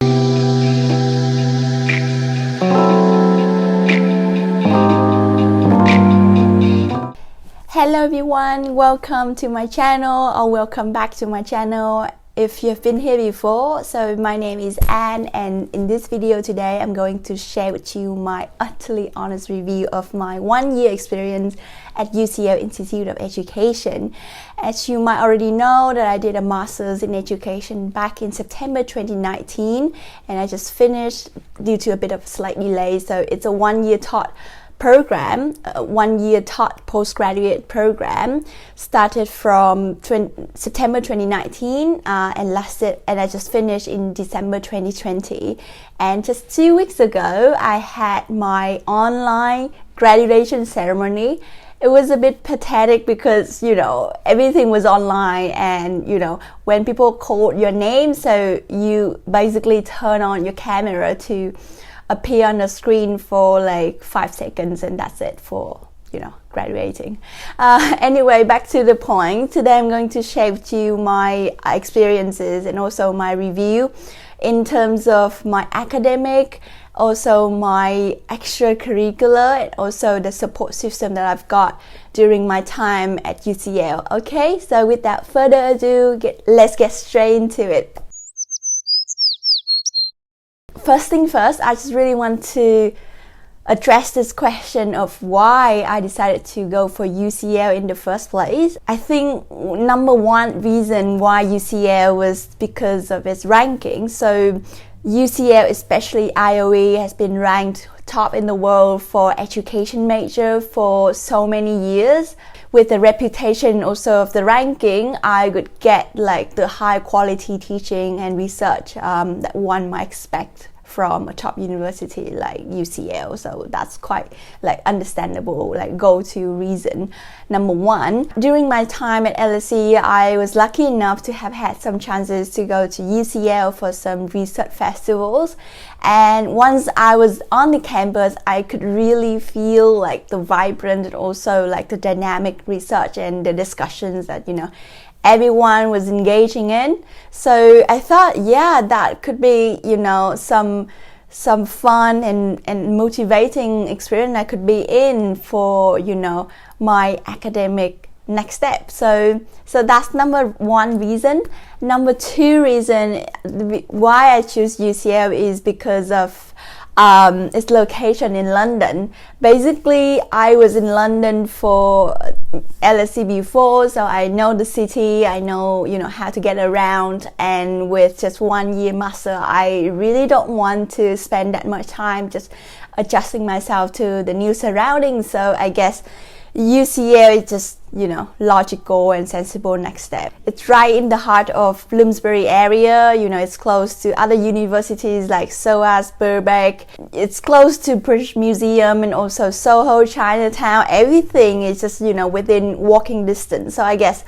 Hello everyone, welcome to my channel or welcome back to my channel if you've been here before. So my name is Anne, and in this video today I'm going to share with you my utterly honest review of my 1-year experience at UCL Institute of Education. As you might already know, that I did a master's in education back in September 2019, and I just finished due to a bit of a slight delay. So it's a 1-year taught program, a 1-year taught postgraduate program, started from September 2019 and I just finished in December 2020. And just 2 weeks ago, I had my online graduation ceremony. It was a bit pathetic because, everything was online, and, when people called your name, so you basically turn on your camera to appear on the screen for like 5 seconds, and that's it for graduating. Anyway, back to the point. Today I'm going to share with you my experiences and also my review in terms of my academic, also my extracurricular, and also the support system that I've got during my time at UCL. Okay, so without further ado, let's get straight into it. First thing first, I just really want to address this question of why I decided to go for UCL in the first place. I think number one reason why UCL was because of its ranking. So UCL, especially IOE, has been ranked top in the world for education major for so many years. With the reputation also of the ranking, I could get like the high quality teaching and research that one might expect from a top university like UCL. So that's quite like understandable, like go-to reason. Number one, during my time at LSE, I was lucky enough to have had some chances to go to UCL for some research festivals. And once I was on the campus, I could really feel like the vibrant and also like the dynamic research and the discussions that, everyone was engaging in. So I thought, yeah, that could be, some fun and motivating experience I could be in for, my academic next step. So that's number one reason. Number two reason why I choose UCL is because of its location in London. Basically, I was in London for LSE before, so I know the city, I know, how to get around, and with just 1-year master, I really don't want to spend that much time just adjusting myself to the new surroundings. So I guess UCL is just, logical and sensible next step. It's right in the heart of Bloomsbury area. It's close to other universities like SOAS, Birkbeck. It's close to British Museum and also Soho, Chinatown. Everything is just, within walking distance. So I guess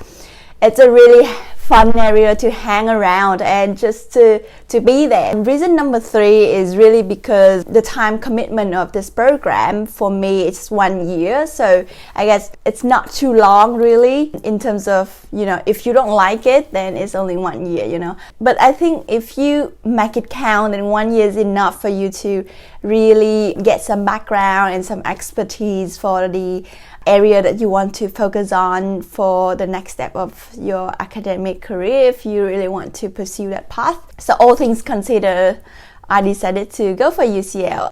it's a really fun area to hang around and just to be there. And reason number three is really because the time commitment of this program, for me, it's 1 year. So I guess it's not too long really in terms of, if you don't like it, then it's only 1 year, But I think if you make it count, then 1 year is enough for you to really get some background and some expertise for the area that you want to focus on for the next step of your academic career, if you really want to pursue that path. So all things considered, I decided to go for UCL.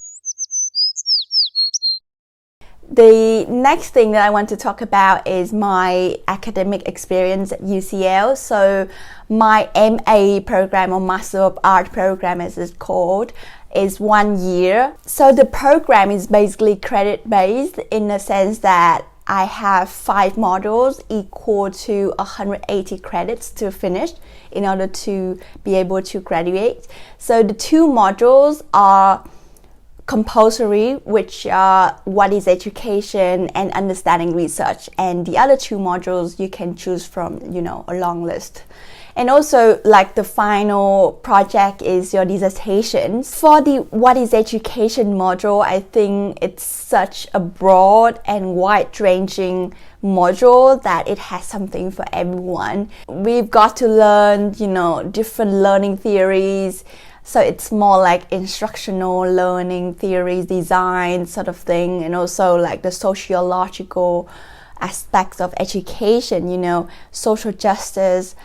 The next thing that I want to talk about is my academic experience at UCL. So my MA program, or Master of Art program as it's called, is 1 year. So the program is basically credit based in the sense that I have 5 modules equal to 180 credits to finish in order to be able to graduate. So the 2 modules are compulsory, which are what is education and understanding research, and the other 2 modules you can choose from, a long list. And also, like, the final project is your dissertation. For the what is education module, I think it's such a broad and wide-ranging module that it has something for everyone. We've got to learn, different learning theories, So it's more like instructional learning, theories, design sort of thing, and also like the sociological aspects of education, you know, social justice,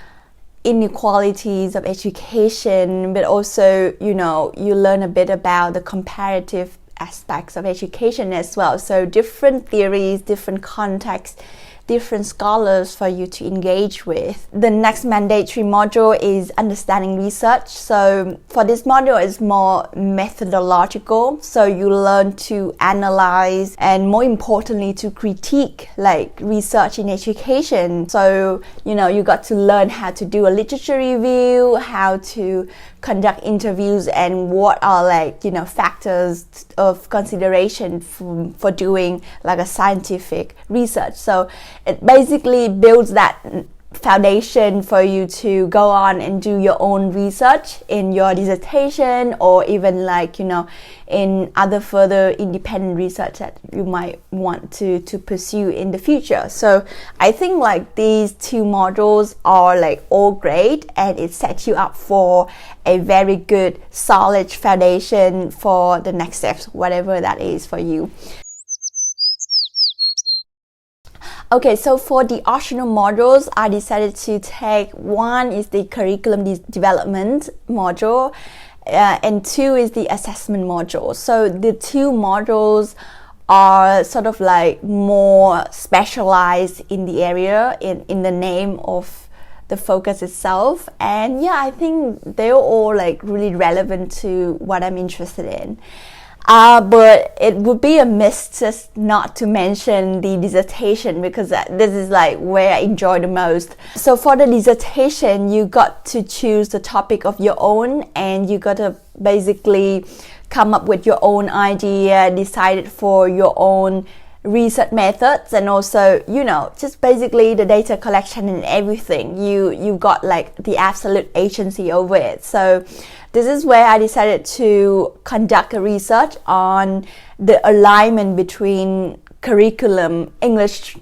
inequalities of education, but also, you know, you learn a bit about the comparative aspects of education as well. So different theories, different contexts, different scholars for you to engage with. The next mandatory module is understanding research. So for this module, it's more methodological. So you learn to analyze and, more importantly, to critique like research in education. So, you know, you got to learn how to do a literature review, how to conduct interviews, and what are like, you know, factors of consideration for doing like a scientific research. So it basically builds that foundation for you to go on and do your own research in your dissertation, or even like, you know, in other further independent research that you might want to pursue in the future. So I think like these two modules are like all great, and it sets you up for a very good solid foundation for the next steps, whatever that is for you. Okay, so for the optional modules, I decided to take one is the curriculum development module, and two is the assessment module. So the two modules are sort of like more specialized in the area, in the name of the focus itself. And yeah, I think they're all like really relevant to what I'm interested in. But it would be a miss just not to mention the dissertation, because this is like where I enjoy the most. So for the dissertation, you got to choose the topic of your own, and you got to basically come up with your own idea, decide it for your own research methods, and also, you know, just basically the data collection and everything. You got like the absolute agency over it. So this is where I decided to conduct a research on the alignment between curriculum, English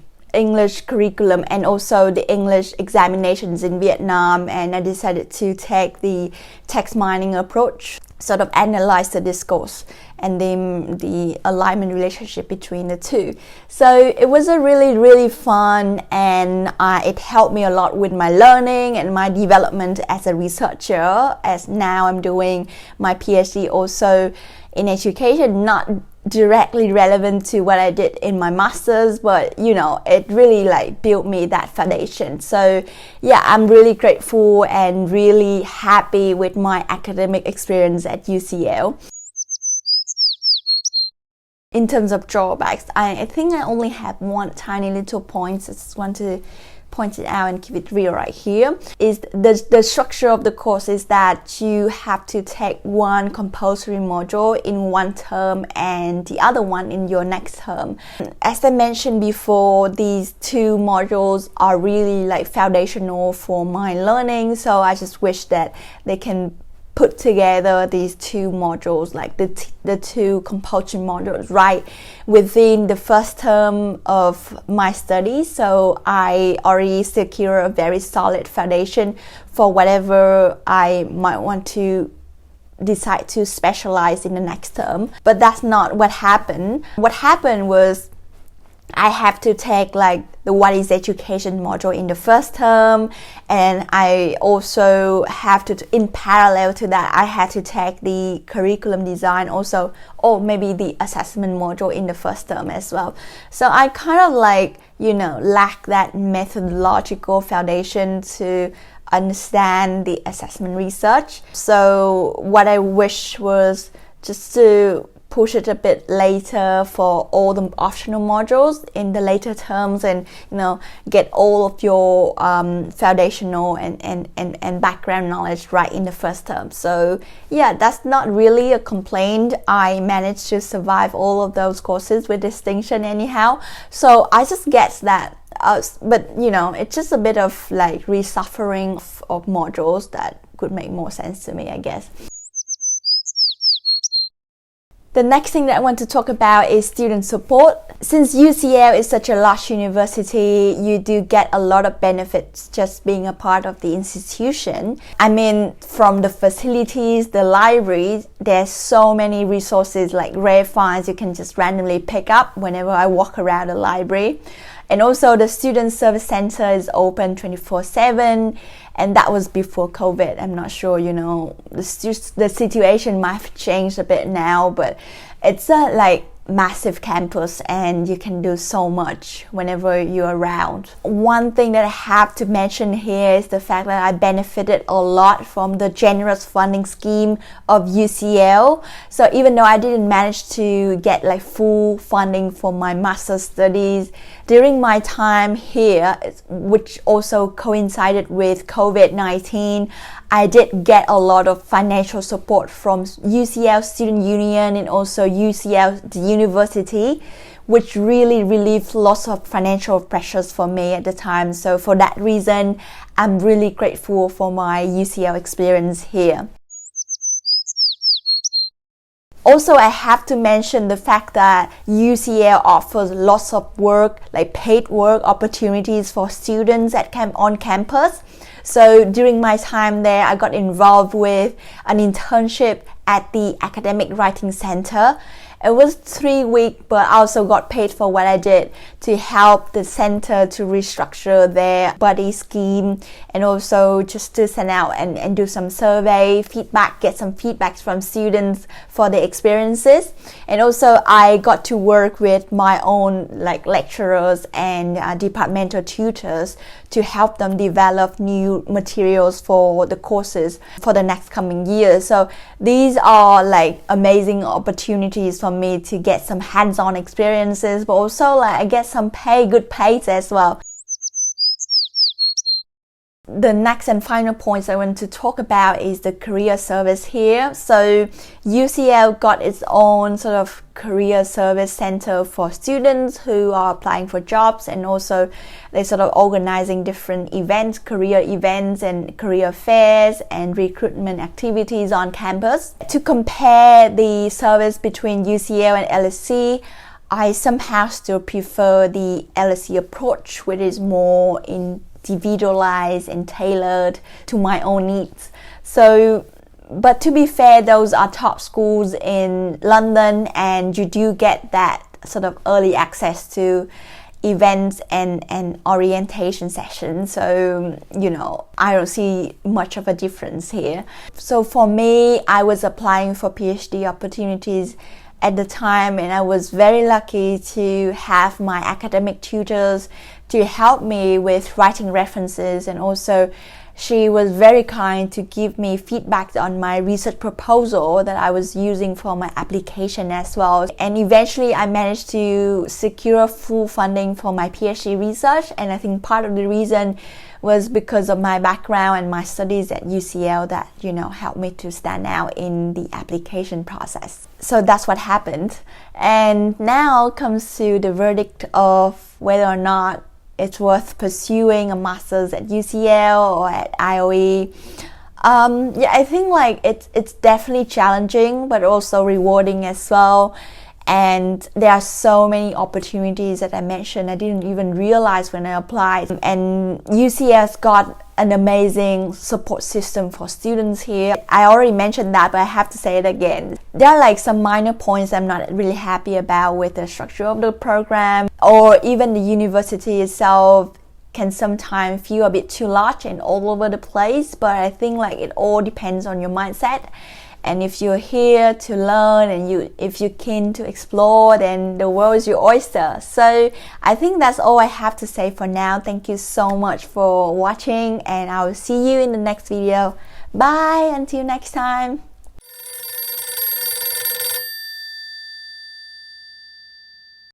curriculum, and also the English examinations in Vietnam. And I decided to take the text mining approach, sort of analyze the discourse and the alignment relationship between the two. So it was a really fun, and it helped me a lot with my learning and my development as a researcher, as now I'm doing my PhD also in education, not directly relevant to what I did in my master's, but you know, it really like built me that foundation. So yeah, I'm really grateful and really happy with my academic experience at UCL. In terms of drawbacks, I think I only have one tiny little point. I just want to point it out and keep it real right here. Is the structure of the course is that you have to take one compulsory module in one term and the other one in your next term. As I mentioned before, these two modules are really like foundational for my learning, so I just wish that they can put together these two modules, like the two compulsory modules, right within the first term of my studies, so I already secure a very solid foundation for whatever I might want to decide to specialize in the next term. But that's not what happened. What happened was I have to take like the what is education module in the first term, and I also have to, in parallel to that, I had to take the curriculum design also, or maybe the assessment module in the first term as well. So I kind of like, you know, lack that methodological foundation to understand the assessment research. So what I wish was just to push it a bit later for all the optional modules in the later terms, and you know, get all of your foundational and background knowledge right in the first term. So yeah, that's not really a complaint. I managed to survive all of those courses with distinction anyhow, so I just get that. But you know, it's just a bit of like reshuffling of modules that could make more sense to me, I guess. The next thing that I want to talk about is student support. Since UCL is such a large university, you do get a lot of benefits just being a part of the institution. I mean, from the facilities, the library, there's so many resources like rare finds you can just randomly pick up whenever I walk around the library. And also the student service center is open 24/7, and that was before COVID. I'm not sure, the situation might have changed a bit now, but it's a massive campus and you can do so much whenever you're around. One thing that I have to mention here is the fact that I benefited a lot from the generous funding scheme of UCL. So even though I didn't manage to get full funding for my master's studies, during my time here, which also coincided with COVID-19, I did get a lot of financial support from UCL Student Union and also UCL the university, which really relieved lots of financial pressures for me at the time. So for that reason, I'm really grateful for my UCL experience here. Also, I have to mention the fact that UCL offers lots of work, paid work opportunities for students on campus. So during my time there, I got involved with an internship at the Academic Writing Center. It was 3 weeks, but I also got paid for what I did to help the center to restructure their buddy scheme, and also just to send out and do some survey feedback, get some feedbacks from students for their experiences. And also I got to work with my own lecturers and departmental tutors to help them develop new materials for the courses for the next coming year. So these are amazing opportunities for me to get some hands-on experiences, but also I get some good pay as well. The next and final points I want to talk about is the career service here. So UCL got its own sort of career service center for students who are applying for jobs, and also they're sort of organizing different events, career events and career fairs and recruitment activities on campus. To compare the service between UCL and LSE, I somehow still prefer the LSE approach, which is more individualized and tailored to my own needs. So, but to be fair, those are top schools in London, and you do get that sort of early access to events and orientation sessions. So, I don't see much of a difference here. So for me, I was applying for PhD opportunities at the time, and I was very lucky to have my academic tutors to help me with writing references, and also she was very kind to give me feedback on my research proposal that I was using for my application as well. And eventually I managed to secure full funding for my PhD research, and I think part of the reason was because of my background and my studies at UCL that helped me to stand out in the application process. So that's what happened. And now comes to the verdict of whether or not it's worth pursuing a master's at UCL or at IOE. I think it's definitely challenging, but also rewarding as well. And there are so many opportunities that I mentioned I didn't even realize when I applied. And UCL's got an amazing support system for students here. I already mentioned that, but I have to say it again. There are some minor points I'm not really happy about with the structure of the program, or even the university itself can sometimes feel a bit too large and all over the place. But I think it all depends on your mindset. And if you're here to learn and if you're keen to explore, then the world is your oyster. So I think that's all I have to say for now. Thank you so much for watching, and I will see you in the next video. Bye, until next time.